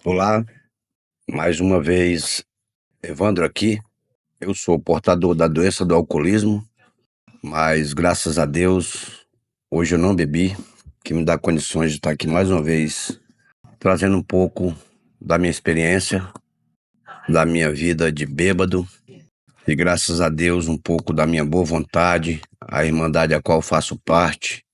Olá, mais uma vez, Evandro aqui. Eu sou portador da doença do alcoolismo, mas graças a Deus, hoje eu não bebi, que me dá condições de estar aqui mais uma vez, trazendo um pouco da minha experiência, da minha vida de bêbado, e graças a Deus um pouco da minha boa vontade, a irmandade a qual faço parte.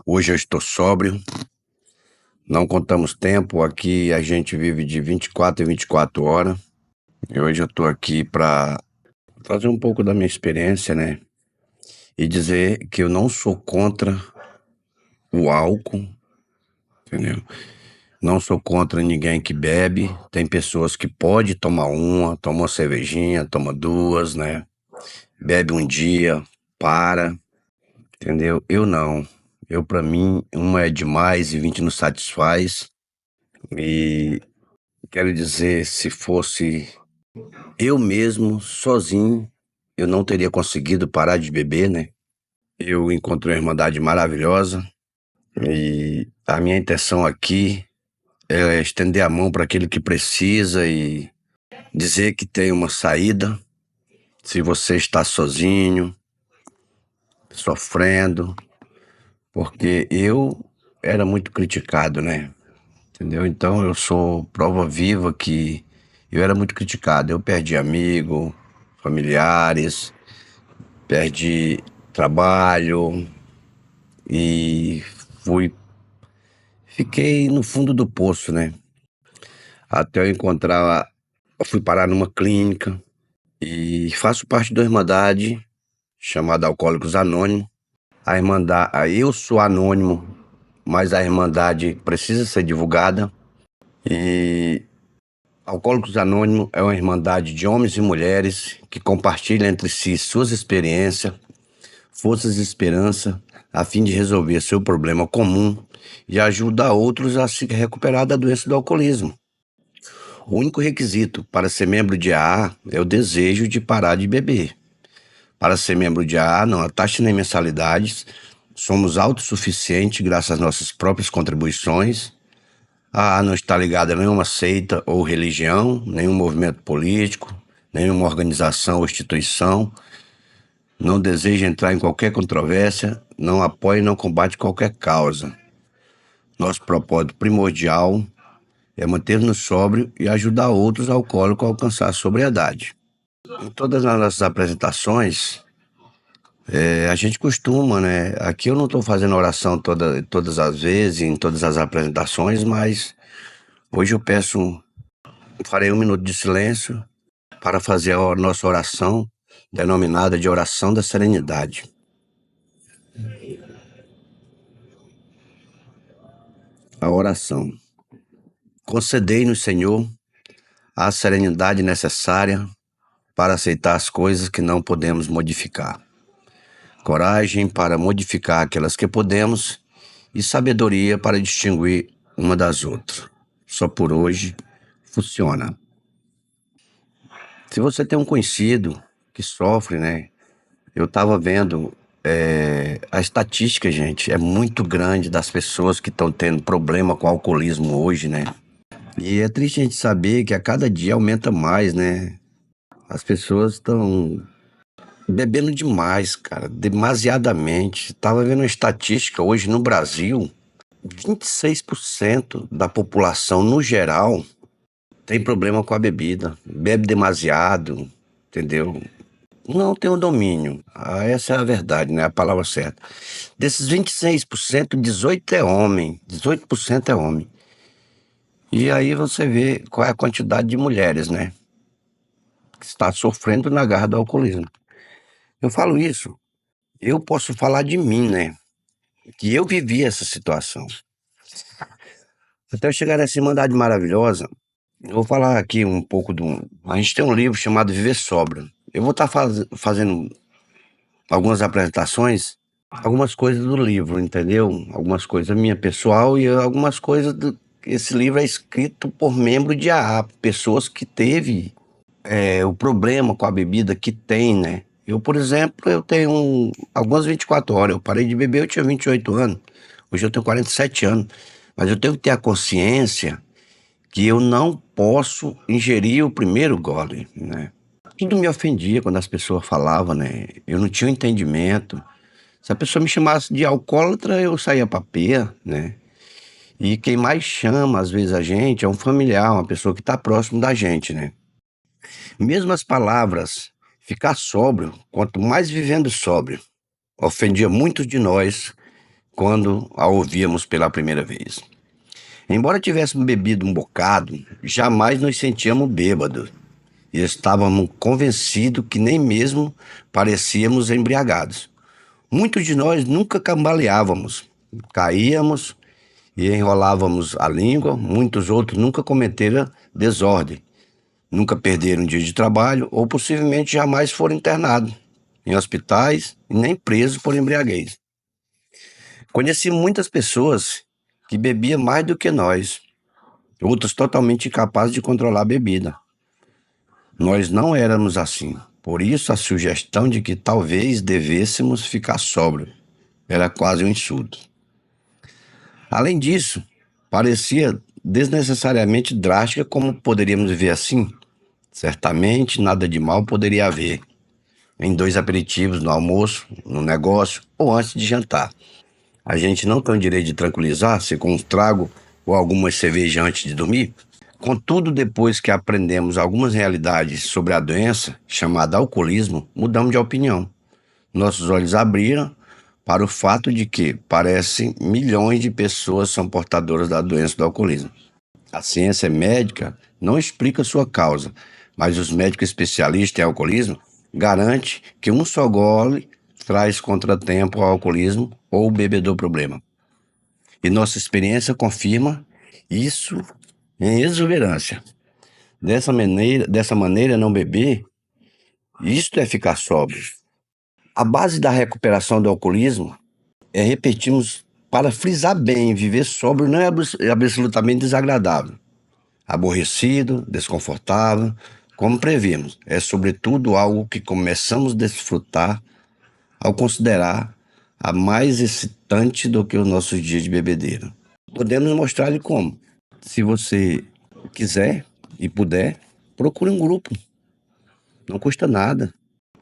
Hoje eu estou sóbrio, não contamos tempo, aqui a gente vive de 24 em 24 horas, e hoje eu estou aqui para trazer um pouco da minha experiência, né? E dizer que eu não sou contra o álcool, entendeu? Não sou contra ninguém que bebe. Tem pessoas que pode tomar uma, toma uma cervejinha, toma duas, né? Bebe um dia, para, entendeu? Eu não. Eu, pra mim, uma é demais e 20 não satisfaz. E quero dizer, se fosse eu mesmo, sozinho, eu não teria conseguido parar de beber, né? Eu encontrei uma irmandade maravilhosa e a minha intenção aqui é estender a mão para aquele que precisa e dizer que tem uma saída. Se você está sozinho, sofrendo, porque eu era muito criticado, né? Entendeu? Então eu sou prova viva que eu era muito criticado. Eu perdi amigo, familiares, perdi trabalho e fiquei no fundo do poço, né? Até eu encontrar, eu fui parar numa clínica e faço parte da Irmandade chamada Alcoólicos Anônimos. A Irmandade, eu sou anônimo, mas a Irmandade precisa ser divulgada. E Alcoólicos Anônimos é uma irmandade de homens e mulheres que compartilham entre si suas experiências, forças e esperança, a fim de resolver seu problema comum e ajudar outros a se recuperar da doença do alcoolismo. O único requisito para ser membro de AA é o desejo de parar de beber. Para ser membro de AA, não há taxa nem mensalidades, somos autossuficientes graças às nossas próprias contribuições. A AA não está ligada a nenhuma seita ou religião, nenhum movimento político, nenhuma organização ou instituição. Não deseja entrar em qualquer controvérsia, não apoia e não combate qualquer causa. Nosso propósito primordial é manter-nos sóbrio e ajudar outros alcoólicos a alcançar a sobriedade. Em todas as nossas apresentações, a gente costuma, né? Aqui eu não estou fazendo oração todas as vezes, em todas as apresentações, mas hoje eu farei 1 minuto de silêncio para fazer a nossa oração, denominada de oração da serenidade. A oração. Concedei-nos, Senhor, a serenidade necessária para aceitar as coisas que não podemos modificar, coragem para modificar aquelas que podemos e sabedoria para distinguir uma das outras. Só por hoje funciona. Se você tem um conhecido que sofre, né? Eu estava vendo a estatística, gente, é muito grande das pessoas que estão tendo problema com alcoolismo hoje, né? E é triste a gente saber que a cada dia aumenta mais, né? As pessoas estão bebendo demais, cara, demasiadamente. Tava vendo uma estatística hoje no Brasil, 26% da população no geral tem problema com a bebida, bebe demasiado, entendeu? Não tem o domínio. Essa é a verdade, né? A palavra certa. Desses 26%, 18 é homem, 18% é homem. E aí você vê qual é a quantidade de mulheres, né? Que está sofrendo na garra do alcoolismo. Eu falo isso, eu posso falar de mim, né? Que eu vivi essa situação. Até eu chegar nessa Irmandade maravilhosa, eu vou falar aqui um pouco A gente tem um livro chamado Viver Sóbrio. Eu vou estar fazendo algumas apresentações, algumas coisas do livro, entendeu? Algumas coisas minha pessoal e algumas coisas do... Esse livro é escrito por membro de AA, pessoas que teve o problema com a bebida que tem, né? Eu, por exemplo, eu tenho algumas 24 horas. Eu parei de beber, eu tinha 28 anos. Hoje eu tenho 47 anos. Mas eu tenho que ter a consciência que eu não posso ingerir o primeiro gole, né. Tudo me ofendia quando as pessoas falavam, né, eu não tinha um entendimento. Se a pessoa me chamasse de alcoólatra, eu saía pra pé, né. E quem mais chama, às vezes, a gente é um familiar, uma pessoa que está próximo da gente, né. Mesmo as palavras "ficar sóbrio", quanto mais vivendo sóbrio, ofendia muitos de nós quando a ouvíamos pela primeira vez. Embora tivéssemos bebido um bocado, jamais nos sentíamos bêbados e estávamos convencidos que nem mesmo parecíamos embriagados. Muitos de nós nunca cambaleávamos, caíamos e enrolávamos a língua, muitos outros nunca cometeram desordem, nunca perderam um dia de trabalho ou possivelmente jamais foram internados em hospitais e nem presos por embriaguez. Conheci muitas pessoas que bebiam mais do que nós, outros totalmente incapazes de controlar a bebida. Nós não éramos assim. Por isso a sugestão de que talvez devêssemos ficar sóbrio era quase um insulto. Além disso, parecia desnecessariamente drástica, como poderíamos ver assim. Certamente nada de mal poderia haver em 2 aperitivos no almoço, no negócio ou antes de jantar. A gente não tem o direito de tranquilizar-se com um trago ou algumas cervejas antes de dormir? Contudo, depois que aprendemos algumas realidades sobre a doença, chamada alcoolismo, mudamos de opinião. Nossos olhos abriram para o fato de que, parece, milhões de pessoas são portadoras da doença do alcoolismo. A ciência médica não explica sua causa, mas os médicos especialistas em alcoolismo garantem que um só gole traz contratempo ao alcoolismo ou bebedor problema. E nossa experiência confirma isso em exuberância. Dessa maneira não beber, isto é ficar sóbrio. A base da recuperação do alcoolismo é repetirmos para frisar bem, viver sóbrio não é absolutamente desagradável, aborrecido, desconfortável, como previmos. É sobretudo algo que começamos a desfrutar ao considerar a mais excitante do que os nossos dias de bebedeira. Podemos mostrar-lhe como. Se você quiser e puder, procure um grupo. Não custa nada.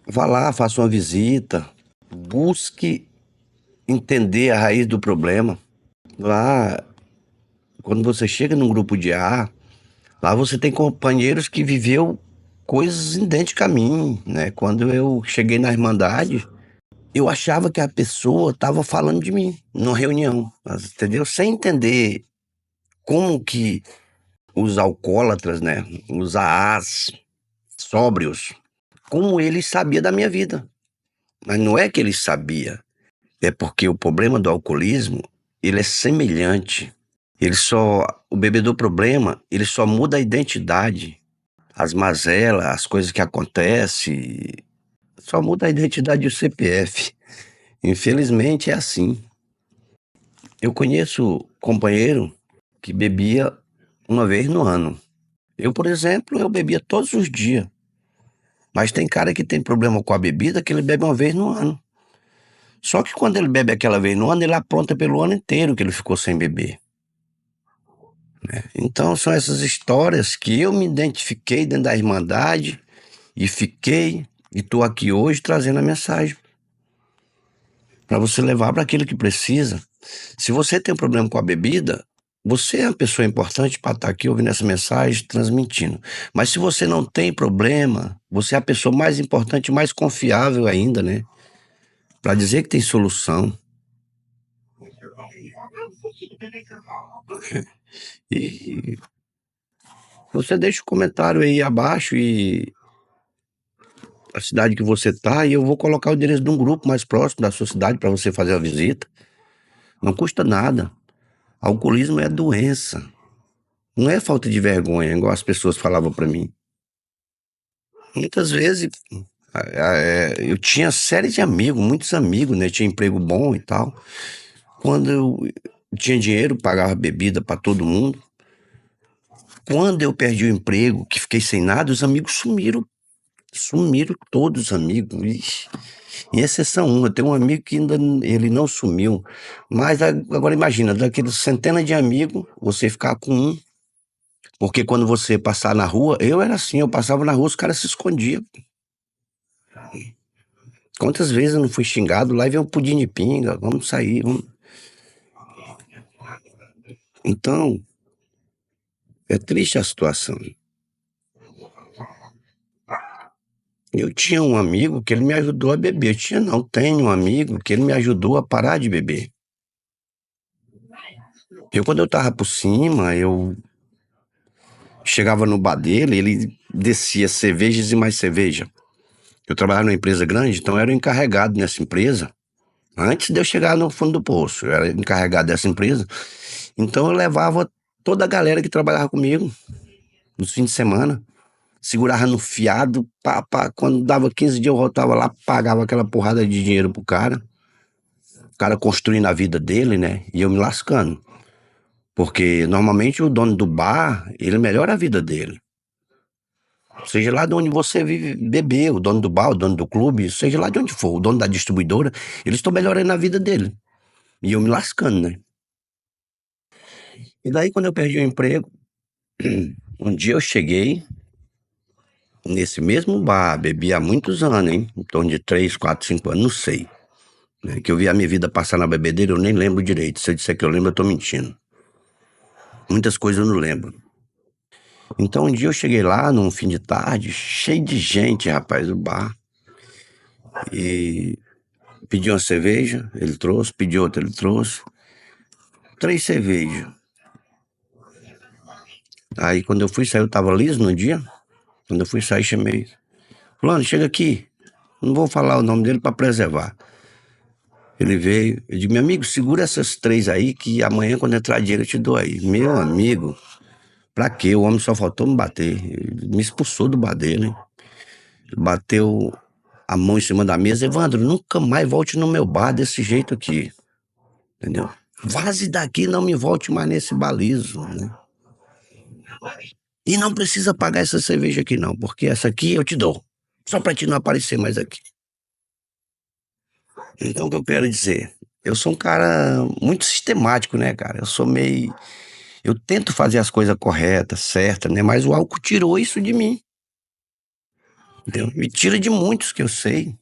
Vá lá, faça uma visita, busque entender a raiz do problema. Lá, quando você chega num grupo de A, lá você tem companheiros que viveu coisas idênticas a mim, né? Quando eu cheguei na Irmandade, eu achava que a pessoa estava falando de mim, numa reunião, entendeu? Sem entender como que os alcoólatras, né? Os AAs, sóbrios, como eles sabiam da minha vida. Mas não é que eles sabiam, é porque o problema do alcoolismo, ele é semelhante. O bebedor problema, ele só muda a identidade, as mazelas, as coisas que acontecem, só muda a identidade do CPF. Infelizmente é assim. Eu conheço companheiro que bebia uma vez no ano. Eu, por exemplo, eu bebia todos os dias. Mas tem cara que tem problema com a bebida que ele bebe uma vez no ano. Só que quando ele bebe aquela vez no ano, ele apronta pelo ano inteiro que ele ficou sem beber. Então são essas histórias que eu me identifiquei dentro da Irmandade e fiquei e estou aqui hoje trazendo a mensagem para você levar para aquele que precisa. Se você tem um problema com a bebida, você é uma pessoa importante para estar aqui ouvindo essa mensagem, transmitindo. Mas se você não tem problema, você é a pessoa mais importante, mais confiável ainda, né? Para dizer que tem solução. E você deixa o comentário aí abaixo e a cidade que você tá, e eu vou colocar o endereço de um grupo mais próximo da sua cidade para você fazer a visita. Não custa nada. Alcoolismo é doença. Não é falta de vergonha, igual as pessoas falavam para mim. Muitas vezes eu tinha série de amigos, muitos amigos, né? Tinha emprego bom e tal. Quando eu tinha dinheiro, pagava bebida para todo mundo. Quando eu perdi o emprego, que fiquei sem nada, os amigos sumiram. Sumiram todos os amigos. Ixi. Em exceção uma, tem um amigo que ainda ele não sumiu. Mas agora imagina, daqueles centenas de amigos, você ficar com um, Porque quando você passar na rua, eu era assim, eu passava na rua, os caras se escondiam. Quantas vezes eu não fui xingado, lá e vem um pudim de pinga, vamos sair, vamos. Então, é triste a situação. Eu tinha um amigo que ele me ajudou a beber. Eu tinha, não, tenho um amigo que ele me ajudou a parar de beber. Quando eu tava por cima, eu chegava no bar dele, ele descia cervejas e mais cerveja. Eu trabalhava numa empresa grande, então eu era o encarregado nessa empresa. Antes de eu chegar no fundo do poço, eu era encarregado dessa empresa. Então eu levava toda a galera que trabalhava comigo nos fins de semana. Segurava no fiado, pá, pá. Quando dava 15 dias eu voltava lá, pagava aquela porrada de dinheiro pro cara. O cara construindo a vida dele, né? E eu me lascando. Porque normalmente o dono do bar, ele melhora a vida dele. Seja lá de onde você vive, beber, o dono do bar, o dono do clube, seja lá de onde for, o dono da distribuidora, eles estão melhorando a vida dele. E eu me lascando, né? E daí quando eu perdi o emprego, um dia eu cheguei nesse mesmo bar, bebi há muitos anos, hein? Em torno de 3, 4, 5 anos, não sei. Né? Que eu vi a minha vida passar na bebedeira, eu nem lembro direito. Se eu disser que eu lembro, eu tô mentindo. Muitas coisas eu não lembro. Então um dia eu cheguei lá, num fim de tarde, cheio de gente, rapaz, o bar. E pedi uma cerveja, ele trouxe, pedi outra, ele trouxe. 3 cervejas. Aí quando eu fui sair, eu tava liso no dia. Quando eu fui sair, chamei. Fulano, chega aqui. Não vou falar o nome dele pra preservar. Ele veio, eu disse, meu amigo, segura essas 3 aí, que amanhã quando entrar dinheiro eu te dou aí. Meu amigo, pra quê? O homem só faltou me bater. Ele me expulsou do bar dele. Bateu a mão em cima da mesa. Evandro, nunca mais volte no meu bar desse jeito aqui. Entendeu? Vaze daqui, não me volte mais nesse balizo, né? E não precisa pagar essa cerveja aqui não, porque essa aqui eu te dou. Só pra te não aparecer mais aqui. Então o que eu quero dizer? Eu sou um cara muito sistemático, né, cara? Eu sou meio. Eu tento fazer as coisas corretas, certas, né? Mas o álcool tirou isso de mim. Entendeu? Me tira de muitos que eu sei.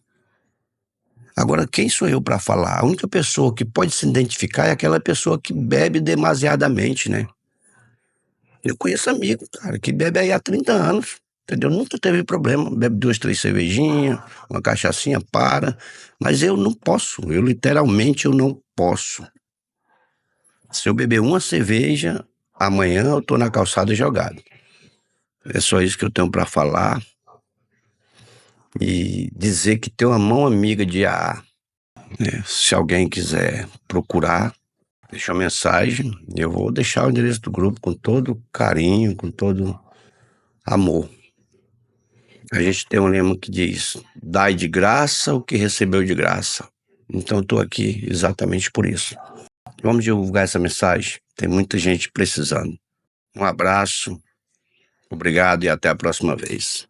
Agora, quem sou eu pra falar? A única pessoa que pode se identificar é aquela pessoa que bebe demasiadamente, né? Eu conheço amigo, cara, que bebe aí há 30 anos, entendeu? Nunca teve problema. Bebe 2, 3 cervejinhas, uma cachaçinha, para. Mas eu não posso, eu literalmente eu não posso. Se eu beber uma cerveja, amanhã eu tô na calçada jogado. É só isso que eu tenho pra falar. E dizer que tem uma mão amiga de AA, né? Se alguém quiser procurar, deixa uma mensagem. Eu vou deixar o endereço do grupo com todo carinho, com todo amor. A gente tem um lema que diz: dai de graça o que recebeu de graça. Então eu tô aqui exatamente por isso. Vamos divulgar essa mensagem. Tem muita gente precisando. Um abraço, obrigado e até a próxima vez.